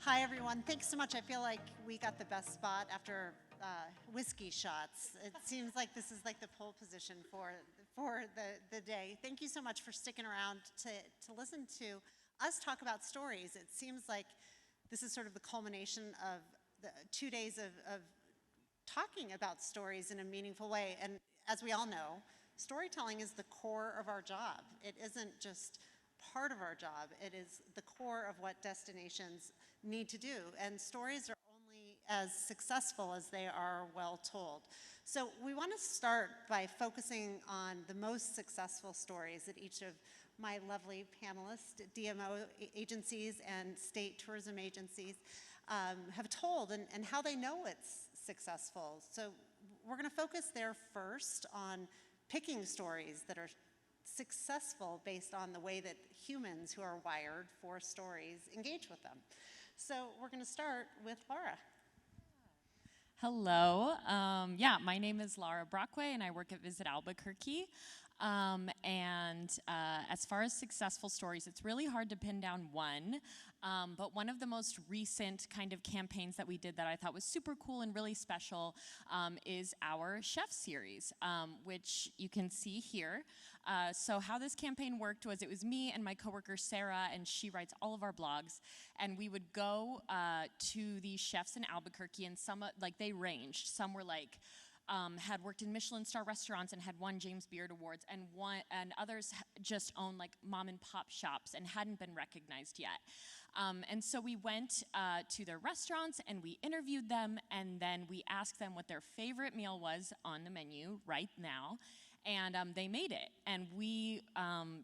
Hi, everyone. Thanks so much. I feel like we got the best spot after whiskey shots. It seems like this is like the pole position for the day. Thank you so much for sticking around to listen to us talk about stories. It seems like this is sort of the culmination of the 2 days of talking about stories in a meaningful way. And as we all know, storytelling is the core of our job. It isn't just part of our job. It is the core of what destinations need to do. And stories are only as successful as they are well told. So we want to start by focusing on the most successful stories that each of my lovely panelists, DMO agencies and state tourism agencies have told and how they know it's successful. So we're going to focus there first on picking stories that are successful based on the way that humans who are wired for stories engage with them. So we're going to start with Laura. Hello. My name is Laura Brockway, and I work at Visit Albuquerque. As far as successful stories, it's really hard to pin down one. But one of the most recent kind of campaigns that we did that I thought was super cool and really special is our chef series, which you can see here. So how this campaign worked was it was me and my coworker Sarah, and she writes all of our blogs, and we would go to these chefs in Albuquerque, and some they ranged. Some were had worked in Michelin star restaurants and had won James Beard Awards, and others just owned mom and pop shops and hadn't been recognized yet. And so we went to their restaurants and we interviewed them, and then we asked them what their favorite meal was on the menu right now. And they made it, and we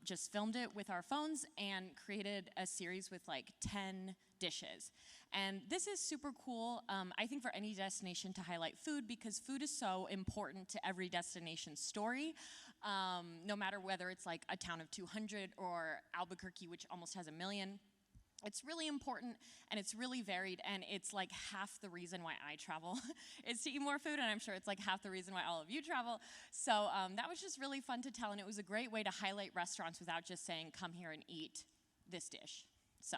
just filmed it with our phones and created a series with 10 dishes. And this is super cool, I think, for any destination to highlight food, because food is so important to every destination story, no matter whether it's a town of 200 or Albuquerque, which almost has 1 million. It's really important, and it's really varied, and it's half the reason why I travel is to eat more food, and I'm sure it's half the reason why all of you travel. So that was just really fun to tell, and it was a great way to highlight restaurants without just saying, come here and eat this dish. So.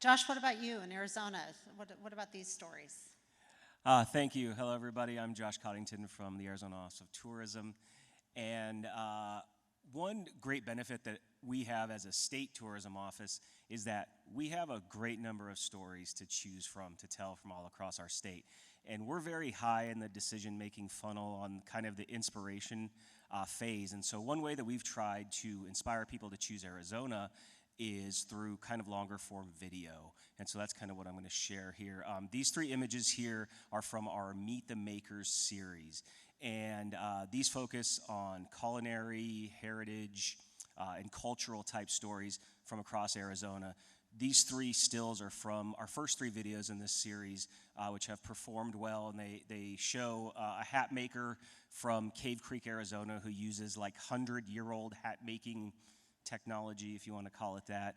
Josh, what about you in Arizona? What about these stories? Thank you. Hello, everybody. I'm Josh Coddington from the Arizona Office of Tourism. And one great benefit that we have as a state tourism office is that we have a great number of stories to choose from, to tell from all across our state. And we're very high in the decision-making funnel on kind of the inspiration phase. And so one way that we've tried to inspire people to choose Arizona is through kind of longer form video. And so that's kind of what I'm going to share here. These 3 images here are from our Meet the Makers series. And these focus on culinary, heritage, and cultural type stories from across Arizona. These 3 stills are from our first 3 videos in this series, which have performed well, and they show a hat maker from Cave Creek, Arizona, who uses 100-year-old hat making technology, if you want to call it that,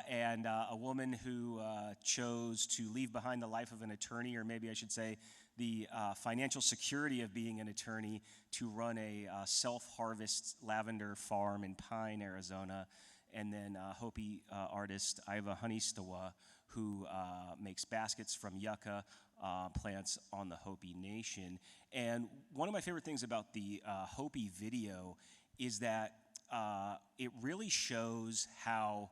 and a woman who chose to leave behind the life of an attorney, or maybe I should say the financial security of being an attorney, to run a self-harvest lavender farm in Pine, Arizona. And then Hopi artist Iva Honeystawa, who makes baskets from yucca plants on the Hopi Nation. And one of my favorite things about the Hopi video is that it really shows how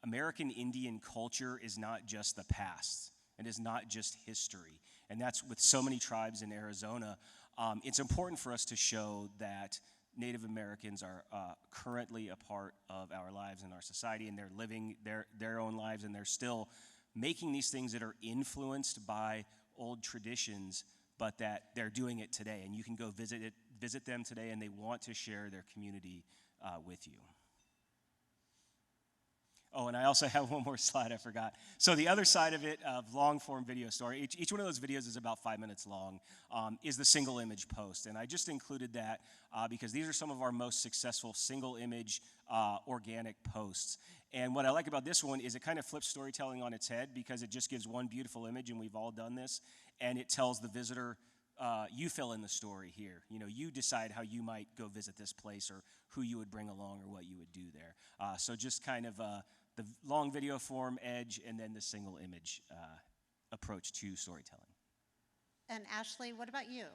American Indian culture is not just the past and is not just history. And that's with so many tribes in Arizona. It's important for us to show that Native Americans are currently a part of our lives and our society, and they're living their own lives, and they're still making these things that are influenced by old traditions, but that they're doing it today. And you can go visit them today, and they want to share their community with you. Oh, and I also have one more slide I forgot. So the other side of it, of long-form video story, each one of those videos is about 5 minutes long, is the single image post. And I just included that because these are some of our most successful single image organic posts. And what I like about this one is it kind of flips storytelling on its head, because it just gives one beautiful image, and we've all done this, and it tells the visitor, you fill in the story here. You know, you decide how you might go visit this place, or who you would bring along, or what you would do there. So just kind of the long video form edge, and then the single image approach to storytelling. And Ashley, what about you?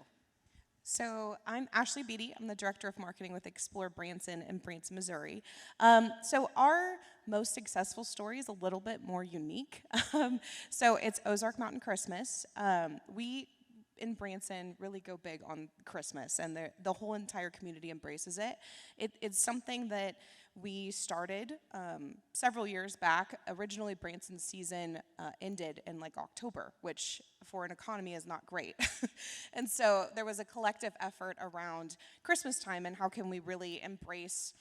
So I'm Ashley Beatty. I'm the Director of Marketing with Explore Branson in Branson, Missouri. So our most successful story is a little bit more unique. So it's Ozark Mountain Christmas. We in Branson really go big on Christmas, and the whole entire community embraces it. It's something that we started several years back. Originally, Branson's season ended in like October, which for an economy is not great. And so there was a collective effort around Christmas time and how can we really embrace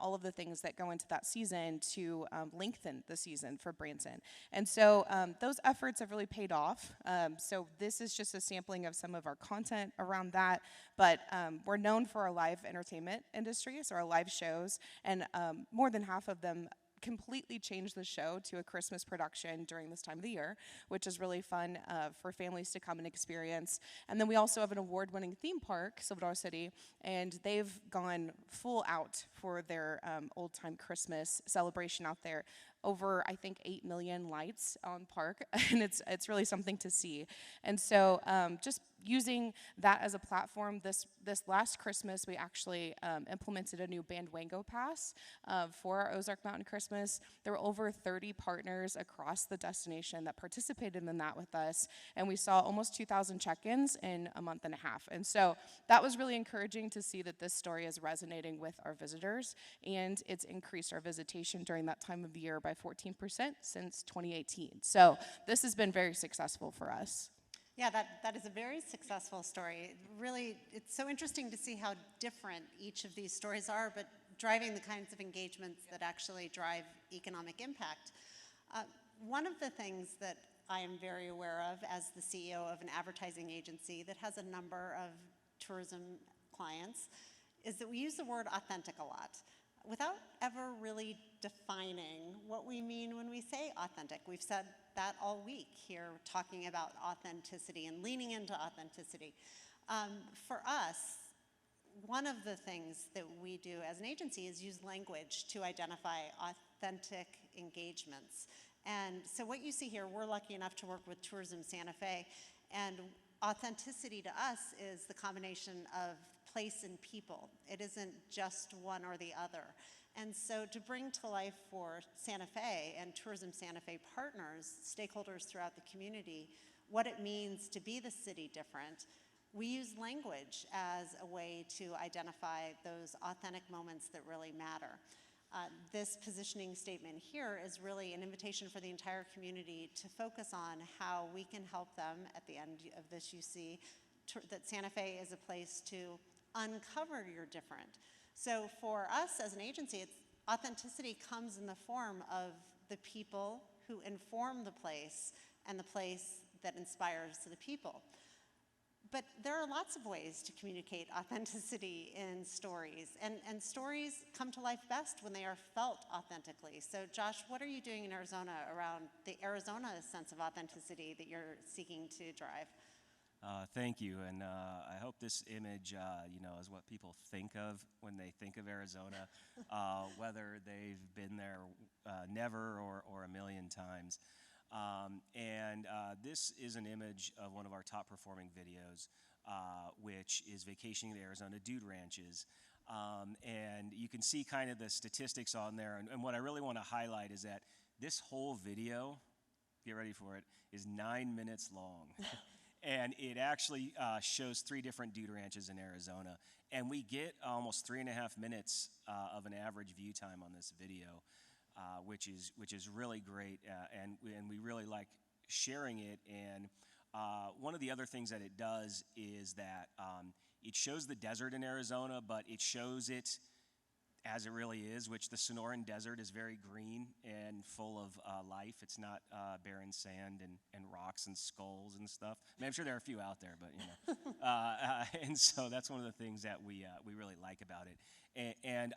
all of the things that go into that season to lengthen the season for Branson. And so those efforts have really paid off. So this is just a sampling of some of our content around that, but we're known for our live entertainment industry, so our live shows, and more than half of them completely changed the show to a Christmas production during this time of the year, which is really fun for families to come and experience. And then we also have an award-winning theme park, Silver City, and they've gone full out for their old-time Christmas celebration out there. Over, I think, 8 million lights on park, and it's really something to see. And so just using that as a platform, this last Christmas, we actually implemented a new Bandwango Pass for our Ozark Mountain Christmas. There were over 30 partners across the destination that participated in that with us, and we saw almost 2,000 check-ins in a month and a half. And so that was really encouraging to see that this story is resonating with our visitors, and it's increased our visitation during that time of the year by 14% since 2018. So this has been very successful for us. Yeah, that is a very successful story. Really, it's so interesting to see how different each of these stories are, but driving the kinds of engagements that actually drive economic impact. One of the things that I am very aware of as the CEO of an advertising agency that has a number of tourism clients is that we use the word authentic a lot without ever really defining what we mean when we say authentic. We've said that all week here, talking about authenticity and leaning into authenticity. For us, one of the things that we do as an agency is use language to identify authentic engagements. And so what you see here, we're lucky enough to work with Tourism Santa Fe, and authenticity to us is the combination of place and people. It isn't just one or the other. And so to bring to life for Santa Fe and Tourism Santa Fe partners, stakeholders throughout the community, what it means to be the city different, we use language as a way to identify those authentic moments that really matter. This positioning statement here is really an invitation for the entire community to focus on how we can help them. At the end of this, you see that Santa Fe is a place to uncover your different. So for us as an agency, authenticity comes in the form of the people who inform the place and the place that inspires the people. But there are lots of ways to communicate authenticity in stories, and stories come to life best when they are felt authentically. So Josh, what are you doing in Arizona around the Arizona sense of authenticity that you're seeking to drive? Thank you, and I hope this image, is what people think of when they think of Arizona, whether they've been there never or a million times. This is an image of one of our top performing videos, which is Vacationing the Arizona Dude Ranches. And you can see kind of the statistics on there, and what I really want to highlight is that this whole video, get ready for it, is 9 minutes long. And it actually shows 3 different dude ranches in Arizona. And we get almost 3.5 minutes of an average view time on this video, which is really great. And we really like sharing it. And one of the other things that it does is that it shows the desert in Arizona, but it shows it as it really is, which the Sonoran Desert is very green and full of life. It's not barren sand and rocks and skulls and stuff. I mean, I'm sure there are a few out there, but and so that's one of the things that we really like about it. And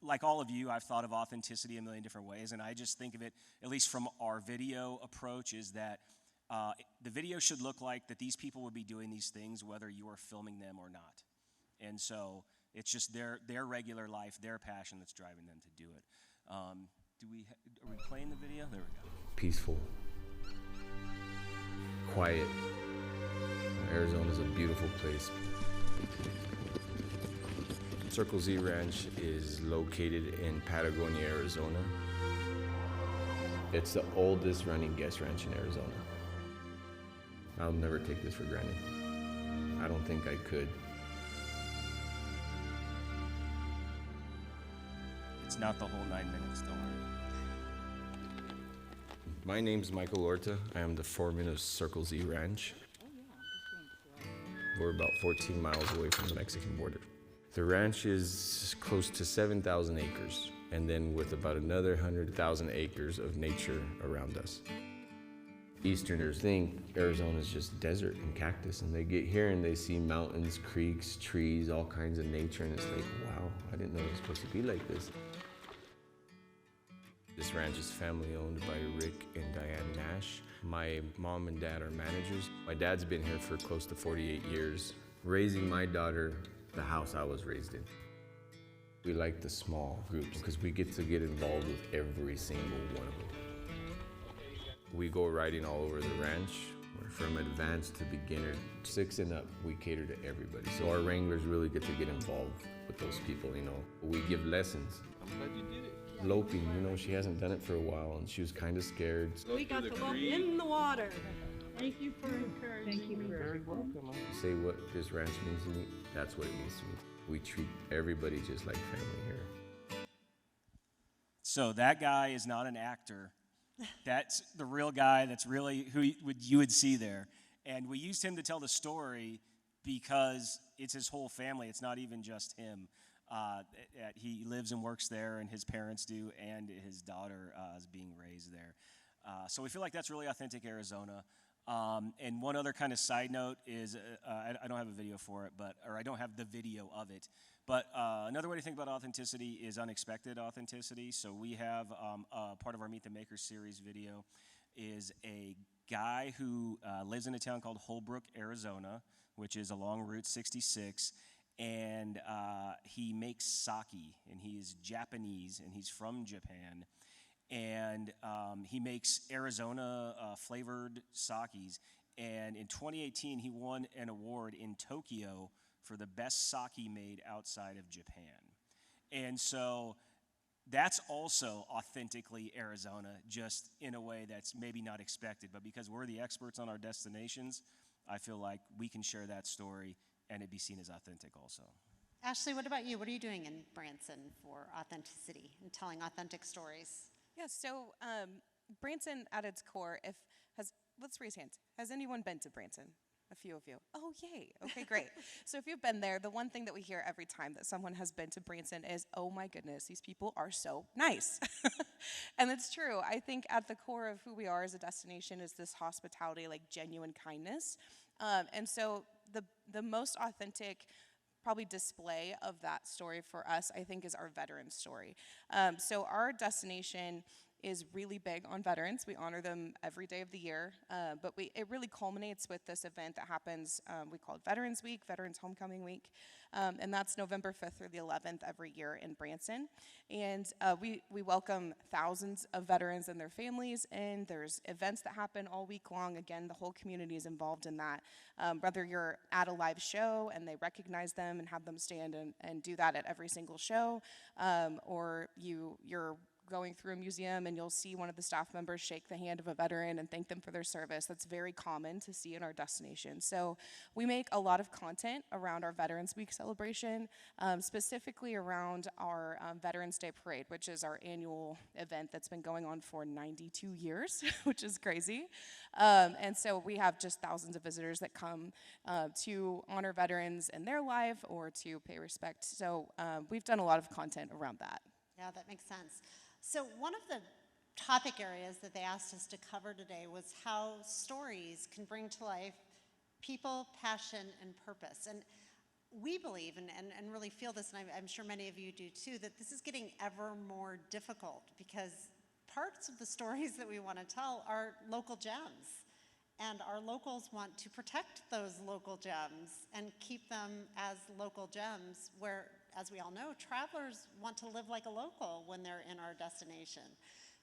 like all of you, I've thought of authenticity a million different ways, and I just think of it, at least from our video approach, is that the video should look like that these people would be doing these things whether you are filming them or not. And so it's just their regular life, their passion that's driving them to do it. Are we playing the video? There we go. Peaceful, quiet. Arizona is a beautiful place. Circle Z Ranch is located in Patagonia, Arizona. It's the oldest running guest ranch in Arizona. I'll never take this for granted. I don't think I could. It's not the whole 9 minutes, don't worry. My name's Michael Orta. I am the foreman of Circle Z Ranch. We're about 14 miles away from the Mexican border. The ranch is close to 7,000 acres, and then with about another 100,000 acres of nature around us. Easterners think Arizona is just desert and cactus, and they get here and they see mountains, creeks, trees, all kinds of nature, and it's like, wow, I didn't know it was supposed to be like this. This ranch is family owned by Rick and Diane Nash. My mom and dad are managers. My dad's been here for close to 48 years, raising my daughter the house I was raised in. We like the small groups because we get to get involved with every single one of them. We go riding all over the ranch. We're from advanced to beginner, 6 and up, we cater to everybody. So our wranglers really get to get involved with those people, you know. We give lessons. I'm glad you did it. Loping, you know, she hasn't done it for a while and she was kind of scared. We got the lope in the water. Thank you for encouraging me. You're very welcome. You say what this ranch means to me, that's what it means to me. We treat everybody just like family here. So that guy is not an actor. That's the real guy. That's really who you would see there. And we used him to tell the story because it's his whole family. It's not even just him. He lives and works there, and his parents do, and his daughter is being raised there. So we feel like that's really authentic Arizona. And one other kind of side note is, I don't have a video for it, or I don't have the video of it. But another way to think about authenticity is unexpected authenticity. So we have part of our Meet the Makers series video is a guy who lives in a town called Holbrook, Arizona, which is along Route 66. And he makes sake, and he's Japanese, and he's from Japan. And he makes Arizona flavored sakes. And in 2018, he won an award in Tokyo for the best sake made outside of Japan. And so that's also authentically Arizona, just in a way that's maybe not expected. But because we're the experts on our destinations, I feel like we can share that story and it be seen as authentic also. Ashley, what about you? What are you doing in Branson for authenticity and telling authentic stories? Yeah, so Branson at its core, let's raise hands. Has anyone been to Branson? A few of you. Oh, yay. Okay, great. So if you've been there, the one thing that we hear every time that someone has been to Branson is, oh my goodness, these people are so nice. And it's true. I think at the core of who we are as a destination is this hospitality, like genuine kindness. And so the most authentic probably display of that story for us, I think, is our veteran story. So our destination is really big on veterans. We honor them every day of the year, but it really culminates with this event that happens, we call it Veterans Week, Veterans Homecoming Week, and that's November 5th through the 11th every year in Branson. And we welcome thousands of veterans and their families, and there's events that happen all week long. Again, the whole community is involved in that. Whether you're at a live show and they recognize them and have them stand and do that at every single show, or you're going through a museum and you'll see one of the staff members shake the hand of a veteran and thank them for their service. That's very common to see in our destination. So we make a lot of content around our Veterans Week celebration, specifically around our Veterans Day Parade, which is our annual event that's been going on for 92 years, which is crazy. And so we have just thousands of visitors that come to honor veterans in their life or to pay respect. So we've done a lot of content around that. Yeah, that makes sense. So one of the topic areas that they asked us to cover today was how stories can bring to life people, passion, and purpose. And we believe and really feel this, and I'm sure many of you do too, that this is getting ever more difficult because parts of the stories that we want to tell are local gems. And our locals want to protect those local gems and keep them as local gems where as we all know, travelers want to live like a local when they're in our destination.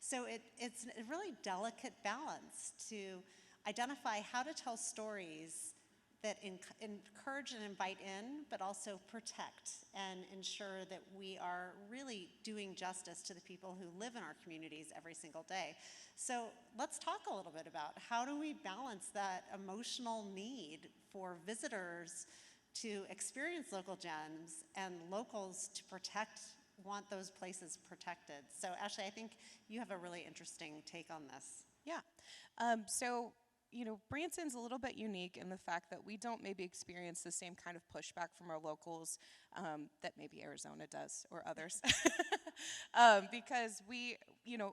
So it's a really delicate balance to identify how to tell stories that encourage and invite in, but also protect and ensure that we are really doing justice to the people who live in our communities every single day. So let's talk a little bit about how do we balance that emotional need for visitors to experience local gems and locals to want those places protected. So Ashley, I think you have a really interesting take on this. Yeah. So, Branson's a little bit unique in the fact that we don't maybe experience the same kind of pushback from our locals that maybe Arizona does or others. Because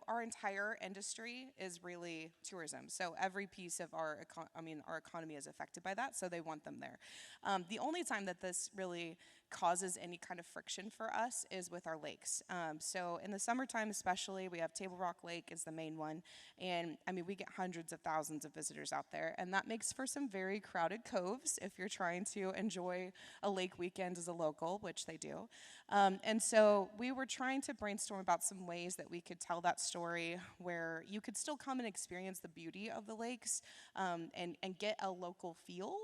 our entire industry is really tourism. So every piece of our economy is affected by that, so they want them there. The only time that this really causes any kind of friction for us is with our lakes. So in the summertime especially, we have Table Rock Lake is the main one. And we get hundreds of thousands of visitors out there. And that makes for some very crowded coves if you're trying to enjoy a lake weekend as a local, which they do. And so we were trying to brainstorm about some ways that we could tell that story where you could still come and experience the beauty of the lakes and get a local feel,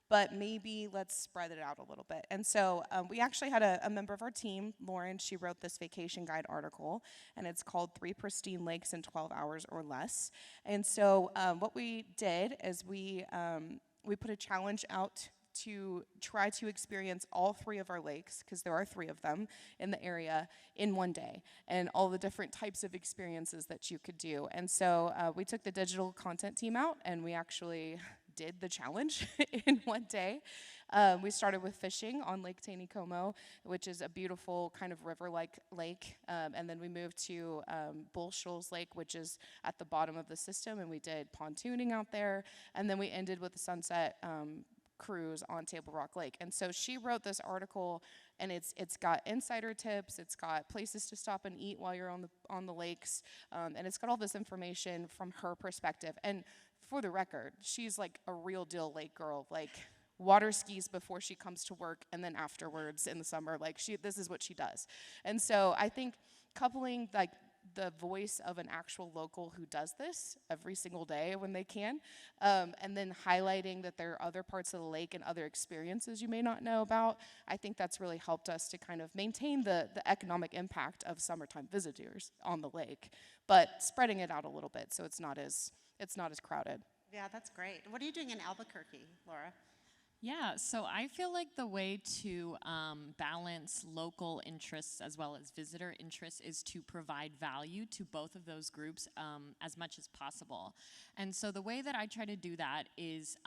but maybe let's spread it out a little bit. And so we actually had a member of our team, Lauren, she wrote this vacation guide article, and it's called 3 Pristine Lakes in 12 Hours or Less. And so what we did is we put a challenge out to try to experience all 3 of our lakes, because there are 3 of them in the area, in one day, and all the different types of experiences that you could do. And so we took the digital content team out, and we actually did the challenge in one day. We started with fishing on Lake Taneycomo, which is a beautiful kind of river-like lake, and then we moved to Bull Shoals Lake, which is at the bottom of the system, and we did pontooning out there, and then we ended with the sunset cruise on Table Rock Lake. And so she wrote this article, and it's got insider tips, it's got places to stop and eat while you're on the lakes, and it's got all this information from her perspective. And for the record, she's like a real deal lake girl, like water skis before she comes to work and then afterwards in the summer. Like this is what she does. And so I think coupling like the voice of an actual local who does this every single day when they can, and then highlighting that there are other parts of the lake and other experiences you may not know about, I think that's really helped us to kind of maintain the economic impact of summertime visitors on the lake, but spreading it out a little bit so it's not as crowded. Yeah, that's great. What are you doing in Albuquerque, Laura? Yeah, so I feel like the way to balance local interests as well as visitor interests is to provide value to both of those groups as much as possible. And so the way that I try to do that is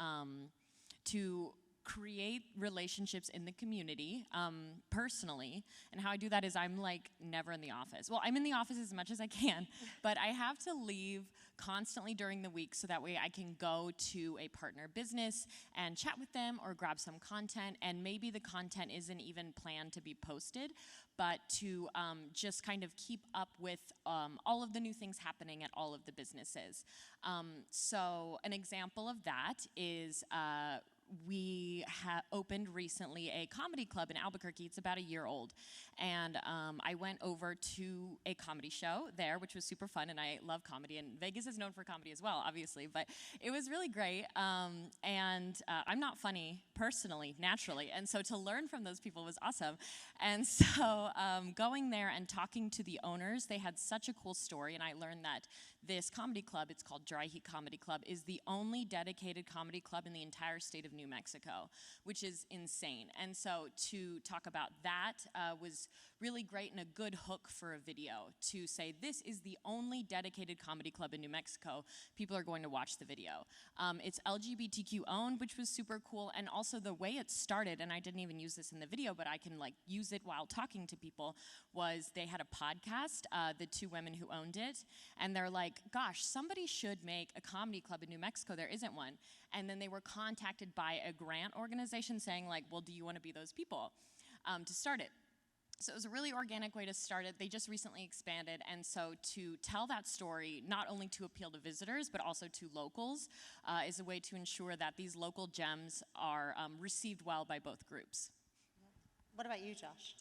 to create relationships in the community personally. And how I do that is I'm like never in the office. Well, I'm in the office as much as I can, but I have to leave constantly during the week so that way I can go to a partner business and chat with them or grab some content. And maybe the content isn't even planned to be posted, but to just kind of keep up with all of the new things happening at all of the businesses. So an example of that is we opened recently a comedy club in Albuquerque. It's about a year old. And I went over to a comedy show there, which was super fun, and I love comedy. And Vegas is known for comedy as well, obviously, but it was really great. And I'm not funny personally, naturally, and so to learn from those people was awesome. And so going there and talking to the owners, they had such a cool story, and I learned that this comedy club, it's called Dry Heat Comedy Club, is the only dedicated comedy club in the entire state of New Mexico, which is insane. And so to talk about that was really great and a good hook for a video to say, this is the only dedicated comedy club in New Mexico. People are going to watch the video. It's LGBTQ owned, which was super cool, and also the way it started, and I didn't even use this in the video, but I can like use it while talking to people, was they had a podcast, the 2 women who owned it, and they're like, gosh, somebody should make a comedy club in New Mexico. There isn't one. And then they were contacted by a grant organization saying like, well, do you want to be those people to start it? So it was a really organic way to start it. They just recently expanded, and so to tell that story, not only to appeal to visitors, but also to locals, is a way to ensure that these local gems are received well by both groups. What about you, Josh?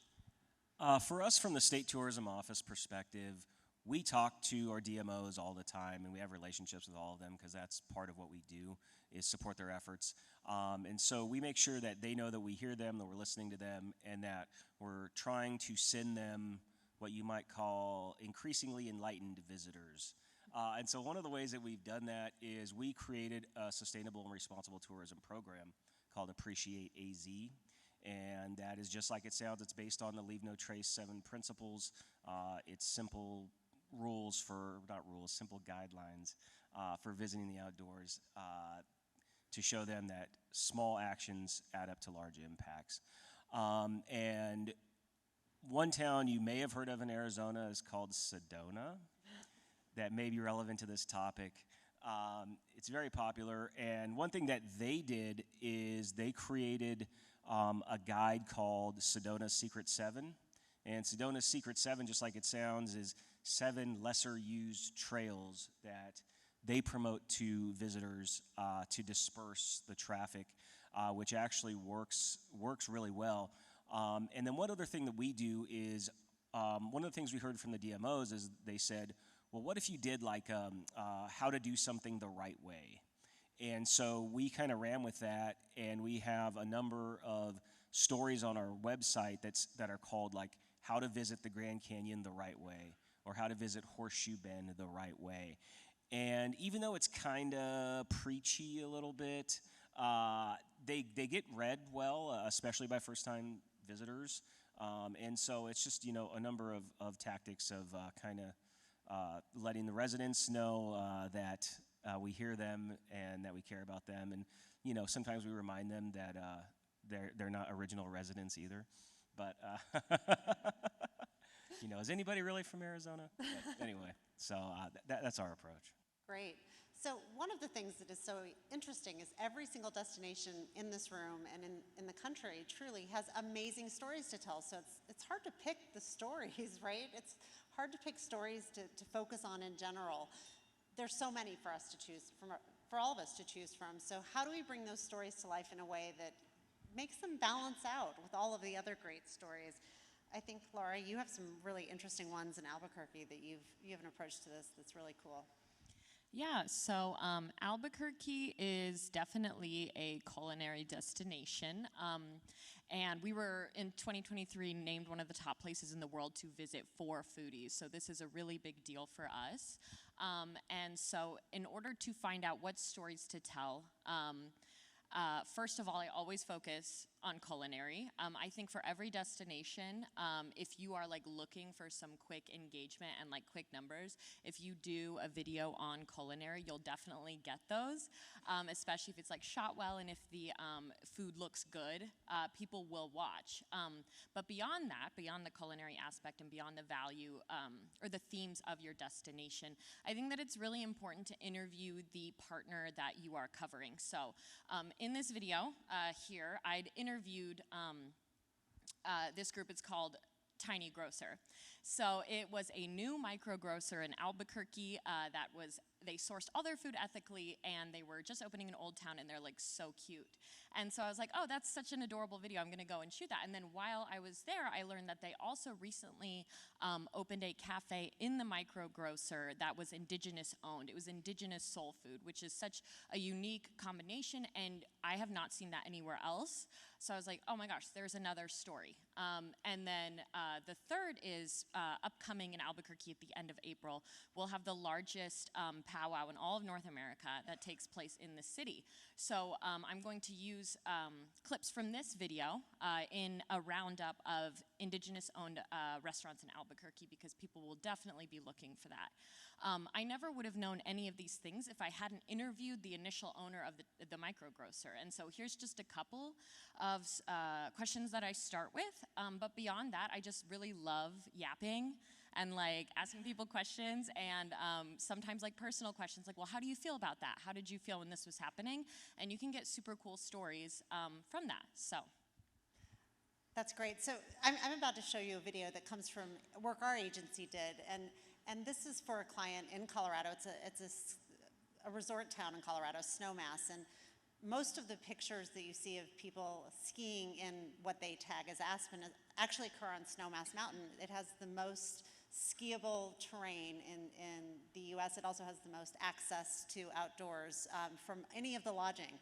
For us, from the State Tourism Office perspective, we talk to our DMOs all the time, and we have relationships with all of them because that's part of what we do, is support their efforts. And so we make sure that they know that we hear them, that we're listening to them, and that we're trying to send them what you might call increasingly enlightened visitors. And so one of the ways that we've done that is we created a sustainable and responsible tourism program called Appreciate AZ. And that is just like it sounds. It's based on the Leave No Trace 7 principles. It's simple rules for, not rules, simple guidelines for visiting the outdoors to show them that small actions add up to large impacts. And one town you may have heard of in Arizona is called Sedona. That may be relevant to this topic. It's very popular, and one thing that they did is they created a guide called Sedona's Secret 7. And Sedona's Secret 7, just like it sounds, is 7 lesser used trails that they promote to visitors to disperse the traffic, which actually works really well. And then one other thing that we do is, one of the things we heard from the DMOs is they said, well, what if you did like how to do something the right way? And so we kind of ran with that, and we have a number of stories on our website that are called like how to visit the Grand Canyon the right way, or how to visit Horseshoe Bend the right way. And even though it's kind of preachy a little bit, they get read well, especially by first-time visitors. And so it's just, a number of tactics of kind of letting the residents know that we hear them and that we care about them. And, sometimes we remind them that they're not original residents either. But, is anybody really from Arizona? But anyway, so that's our approach. Great. So one of the things that is so interesting is every single destination in this room and in the country truly has amazing stories to tell. So it's hard to pick the stories, right? It's hard to pick stories to focus on in general. There's so many for us to choose from, for all of us to choose from. So how do we bring those stories to life in a way that makes them balance out with all of the other great stories? I think, Laura, you have some really interesting ones in Albuquerque that you have an approach to this that's really cool. Yeah, so Albuquerque is definitely a culinary destination. And we were, in 2023, named one of the top places in the world to visit for foodies. So this is a really big deal for us. And so in order to find out what stories to tell, first of all, I always focus on culinary. I think for every destination, if you are like looking for some quick engagement and like quick numbers, if you do a video on culinary, you'll definitely get those, especially if it's like shot well and if the food looks good, people will watch. But beyond that, beyond the culinary aspect and beyond the value or the themes of your destination, I think that it's really important to interview the partner that you are covering. So in this video here, I'd interviewed this group. It's called Tiny Grocer. So it was a new micro grocer in Albuquerque they sourced all their food ethically, and they were just opening in Old Town, and they're like so cute. And so I was like, oh, that's such an adorable video. I'm gonna go and shoot that. And then while I was there, I learned that they also recently opened a cafe in the micro grocer that was indigenous owned. It was indigenous soul food, which is such a unique combination, and I have not seen that anywhere else. So I was like, oh my gosh, there's another story. And then the third is upcoming in Albuquerque at the end of April. We'll have the largest powwow in all of North America that takes place in the city. So I'm going to use clips from this video in a roundup of indigenous-owned restaurants in Albuquerque, because people will definitely be looking for that. I never would have known any of these things if I hadn't interviewed the initial owner of the micro grocer. And so here's just a couple of questions that I start with. But beyond that, I just really love yapping and like asking people questions, and sometimes like personal questions like, well, how do you feel about that? How did you feel when this was happening? And you can get super cool stories from that. So. That's great. So I'm about to show you a video that comes from work our agency did, and this is for a client in Colorado. It's a resort town in Colorado, Snowmass, and most of the pictures that you see of people skiing in what they tag as Aspen actually occur on Snowmass Mountain. It has the most skiable terrain in the US. It also has the most access to outdoors from any of the lodging.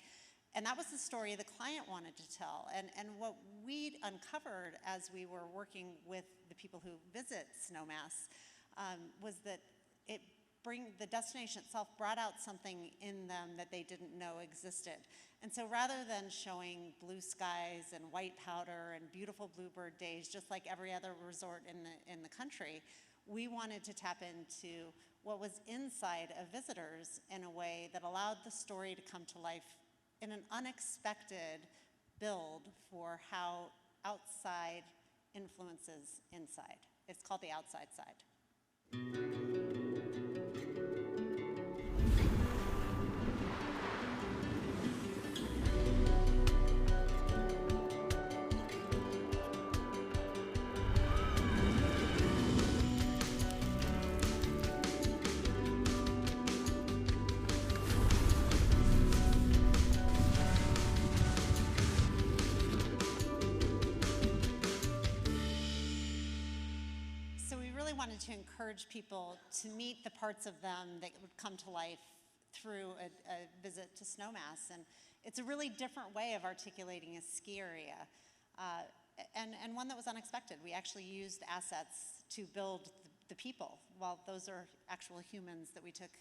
And that was the story the client wanted to tell. And what we uncovered as we were working with the people who visit Snowmass was that the destination itself brought out something in them that they didn't know existed. And so rather than showing blue skies and white powder and beautiful bluebird days, just like every other resort in the country, we wanted to tap into what was inside of visitors in a way that allowed the story to come to life in an unexpected build for how outside influences inside. It's called the outside side. Wanted to encourage people to meet the parts of them that would come to life through a visit to Snowmass. And it's a really different way of articulating a ski area, and one that was unexpected. We actually used assets to build the people. While those are actual humans that we took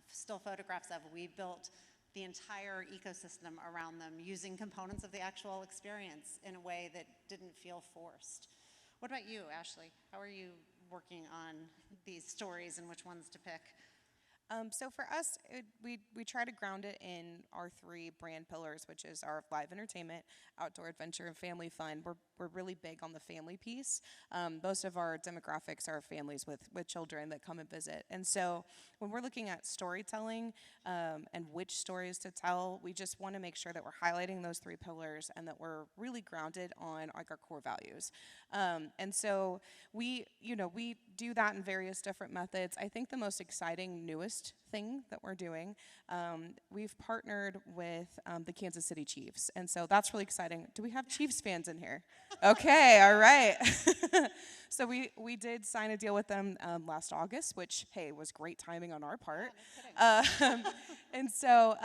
still photographs of, we built the entire ecosystem around them using components of the actual experience in a way that didn't feel forced. What about you, Ashley? How are you working on these stories and which ones to pick? So for us, we try to ground it in our three brand pillars, which is our live entertainment, outdoor adventure, and family fun. We're really big on the family piece. Most of our demographics are families with children that come and visit. And so when we're looking at storytelling and which stories to tell, we just want to make sure that we're highlighting those three pillars and that we're really grounded on like our core values. And so we do that in various different methods. I think the most exciting, newest thing that we're doing, we've partnered with the Kansas City Chiefs, and so that's really exciting. Do we have Chiefs fans in here? Okay, all right. So we did sign a deal with them last August, which, hey, was great timing on our part. And so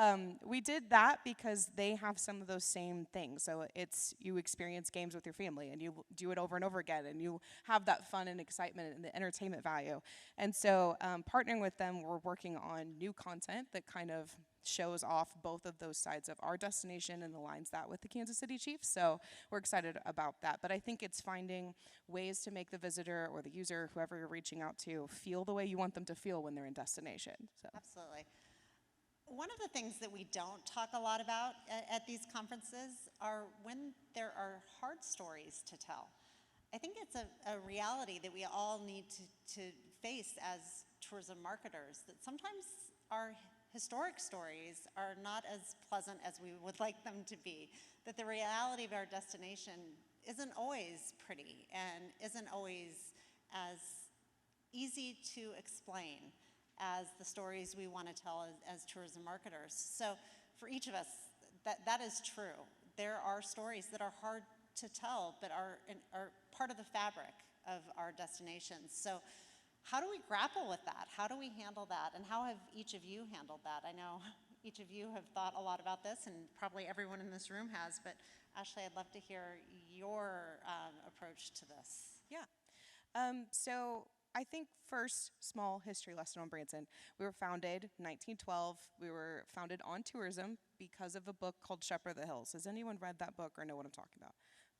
we did that because they have some of those same things. So it's you experience games with your family, and you do it over and over again, and you have that fun and excitement and the entertainment value. And so partnering with them, we're working on new content that kind of shows off both of those sides of our destination and aligns that with the Kansas City Chiefs. So we're excited about that. But I think it's finding ways to make the visitor or the user, whoever you're reaching out to, feel the way you want them to feel when they're in destination. So. Absolutely. One of the things that we don't talk a lot about at these conferences are when there are hard stories to tell. I think it's a reality that we all need to face as tourism marketers, that sometimes our historic stories are not as pleasant as we would like them to be, that the reality of our destination isn't always pretty and isn't always as easy to explain as the stories we want to tell as tourism marketers. So for each of us, that is true. There are stories that are hard to tell, but are part of the fabric of our destinations. So how do we grapple with that? How do we handle that? And how have each of you handled that? I know each of you have thought a lot about this, and probably everyone in this room has, but Ashley, I'd love to hear your approach to this. Yeah. So I think first, small history lesson on Branson. We were founded in 1912. We were founded on tourism because of a book called Shepherd of the Hills. Has anyone read that book or know what I'm talking about?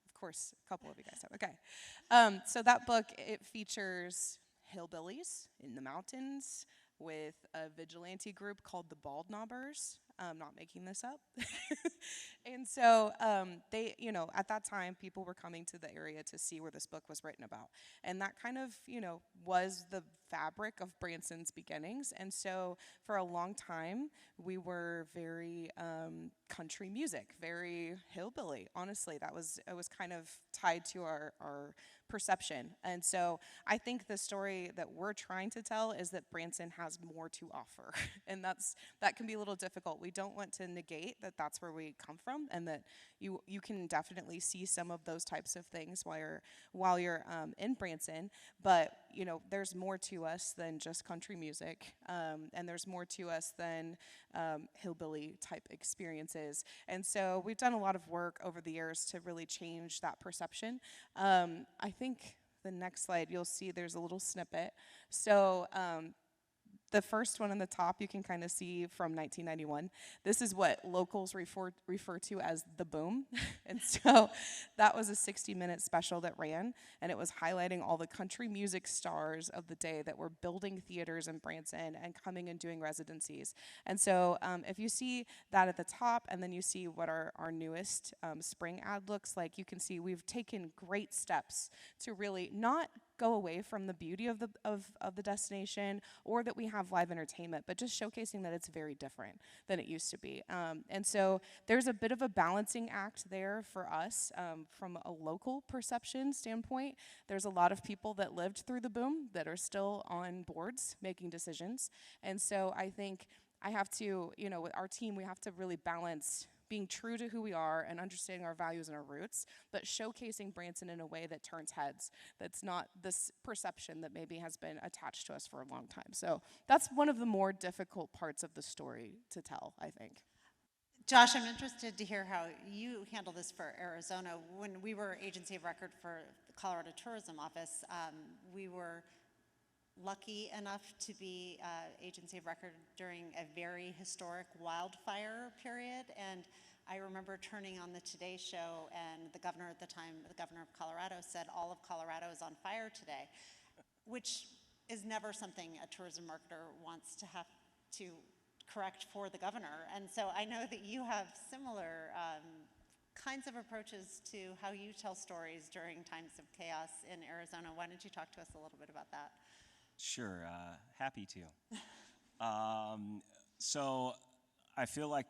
Of course, a couple of you guys have. Okay. So that book, it features hillbillies in the mountains with a vigilante group called the Bald Knobbers. I'm not making this up. And so they, at that time, people were coming to the area to see where this book was written about. And that kind of, was the fabric of Branson's beginnings. And so for a long time, we were very country music, very hillbilly. Honestly, it was kind of tied to our perception. And so I think the story that we're trying to tell is that Branson has more to offer. And that can be a little difficult. We don't want to negate that that's where we come from, and that you can definitely see some of those types of things while you're in Branson. But there's more to us than just country music, and there's more to us than hillbilly type experiences. And so we've done a lot of work over the years to really change that perception. I think the next slide, you'll see there's a little snippet. So the first one on the top, you can kind of see from 1991. This is what locals refer to as the boom. And so that was a 60-minute special that ran, and it was highlighting all the country music stars of the day that were building theaters in Branson and coming and doing residencies. And so if you see that at the top, and then you see what our newest spring ad looks like, you can see we've taken great steps to really not go away from the beauty of the destination, or that we have live entertainment, but just showcasing that it's very different than it used to be. And so there's a bit of a balancing act there for us from a local perception standpoint. There's a lot of people that lived through the boom that are still on boards making decisions. And so I think I have to, with our team, we have to really balance being true to who we are and understanding our values and our roots, but showcasing Branson in a way that turns heads, that's not this perception that maybe has been attached to us for a long time. So that's one of the more difficult parts of the story to tell, I think. Josh, I'm interested to hear how you handle this for Arizona. When we were agency of record for the Colorado Tourism Office, we were lucky enough to be agency of record during a very historic wildfire period. And I remember turning on the Today Show, and the governor at the time, the governor of Colorado, said all of Colorado is on fire today, which is never something a tourism marketer wants to have to correct for the governor. And so I know that you have similar kinds of approaches to how you tell stories during times of chaos in Arizona. Why don't you talk to us a little bit about that? Sure, happy to. So I feel like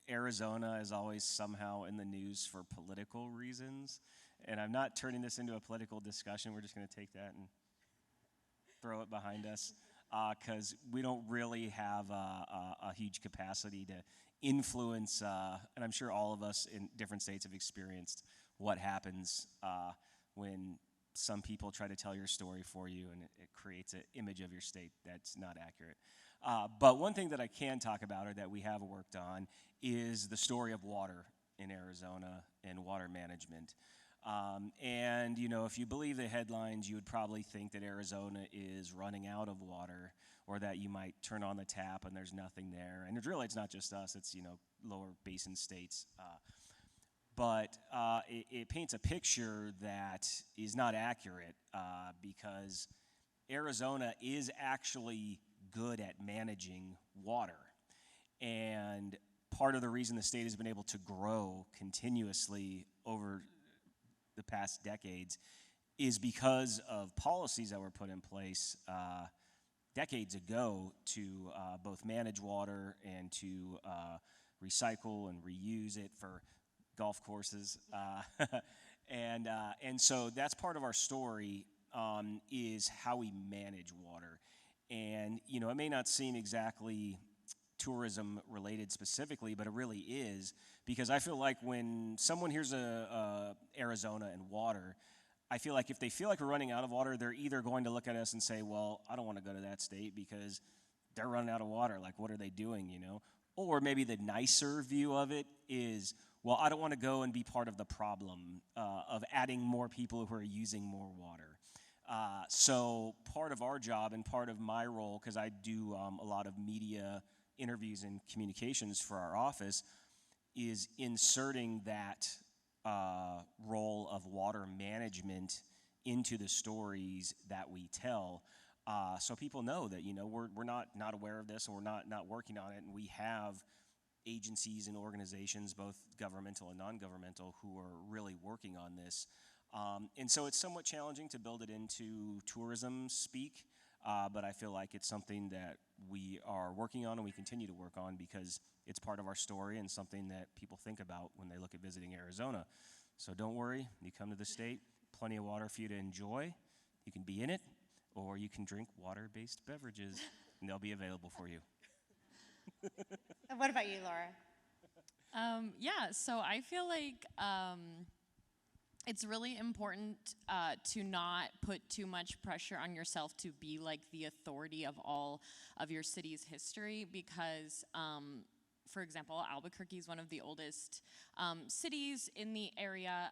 Arizona is always somehow in the news for political reasons, and I'm not turning this into a political discussion. We're just going to take that and throw it behind us, because we don't really have a huge capacity to influence, and I'm sure all of us in different states have experienced what happens when some people try to tell your story for you, and it creates an image of your state that's not accurate. But one thing that I can talk about, or that we have worked on, is the story of water in Arizona and water management. And if you believe the headlines, you would probably think that Arizona is running out of water, or that you might turn on the tap and there's nothing there. And it's not just us, it's lower basin states. But it paints a picture that is not accurate, because Arizona is actually good at managing water. And part of the reason the state has been able to grow continuously over the past decades is because of policies that were put in place decades ago to both manage water and to recycle and reuse it for golf courses. And so that's part of our story, is how we manage water. And it may not seem exactly tourism related specifically, but it really is, because I feel like when someone hears Arizona and water, I feel like if they feel like we're running out of water, they're either going to look at us and say, well, I don't want to go to that state because they're running out of water. Like, what are they doing, Or maybe the nicer view of it is, well, I don't want to go and be part of the problem of adding more people who are using more water. So part of our job and part of my role, because I do a lot of media interviews and communications for our office, is inserting that role of water management into the stories that we tell, so people know that we're not aware of this, and we're not working on it, and we have agencies and organizations, both governmental and non-governmental, who are really working on this. And so it's somewhat challenging to build it into tourism speak, but I feel like it's something that we are working on and we continue to work on, because it's part of our story and something that people think about when they look at visiting Arizona. So don't worry, you come to the state, plenty of water for you to enjoy. You can be in it, or you can drink water-based beverages, and they'll be available for you. And what about you, Laura? Yeah, so I feel like it's really important to not put too much pressure on yourself to be like the authority of all of your city's history because, for example, Albuquerque is one of the oldest cities in the area.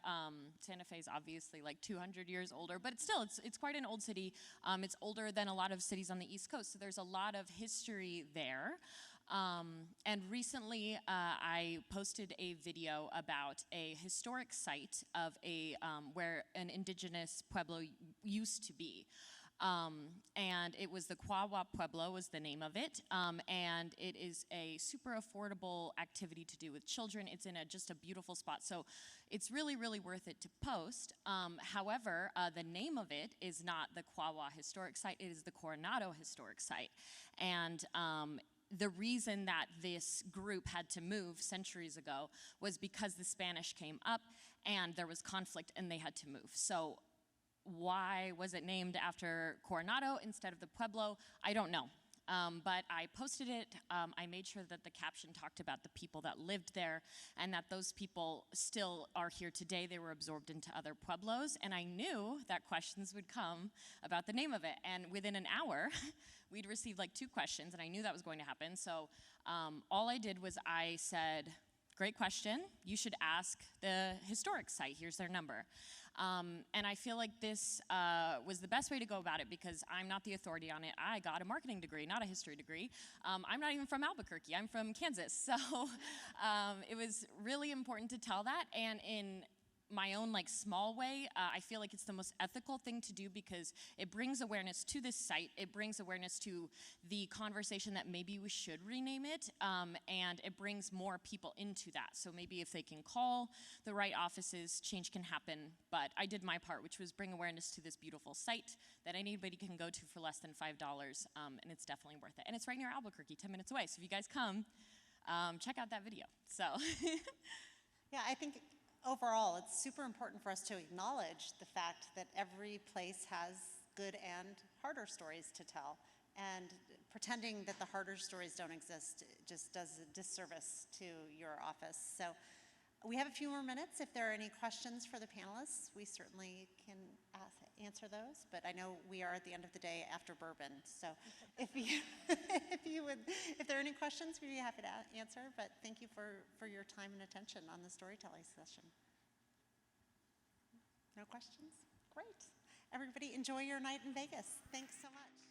Santa Fe is obviously like 200 years older, but it's quite an old city. It's older than a lot of cities on the East Coast, so there's a lot of history there. And recently, I posted a video about a historic site of where an indigenous pueblo used to be. And it was the Quawa Pueblo was the name of it. And it is a super affordable activity to do with children. It's in just a beautiful spot. So it's really, really worth it to post. However, the name of it is not the Quawa Historic Site. It is the Coronado Historic Site. And the reason that this group had to move centuries ago was because the Spanish came up and there was conflict and they had to move. So why was it named after Coronado instead of the Pueblo? I don't know. But I posted it. I made sure that the caption talked about the people that lived there and that those people still are here today. They were absorbed into other pueblos. And I knew that questions would come about the name of it. And within an hour, we'd received like 2 questions, and I knew that was going to happen. So all I did was I said, great question. You should ask the historic site. Here's their number. And I feel like this was the best way to go about it because I'm not the authority on it. I got a marketing degree, not a history degree. I'm not even from Albuquerque. I'm from Kansas. So it was really important to tell that. And in my own like small way, I feel like it's the most ethical thing to do because it brings awareness to this site. It brings awareness to the conversation that maybe we should rename it, and it brings more people into that. So maybe if they can call the right offices, change can happen. But I did my part, which was bring awareness to this beautiful site that anybody can go to for less than $5, and it's definitely worth it. And it's right near Albuquerque, 10 minutes away. So if you guys come, check out that video. So Yeah, I think overall, it's super important for us to acknowledge the fact that every place has good and harder stories to tell. And pretending that the harder stories don't exist just does a disservice to your office. So we have a few more minutes. If there are any questions for the panelists, we certainly can answer those. But I know we are at the end of the day after bourbon. So if there are any questions, we'd be happy to answer. But thank you for your time and attention on the storytelling session. No questions? Great. Everybody enjoy your night in Vegas. Thanks so much.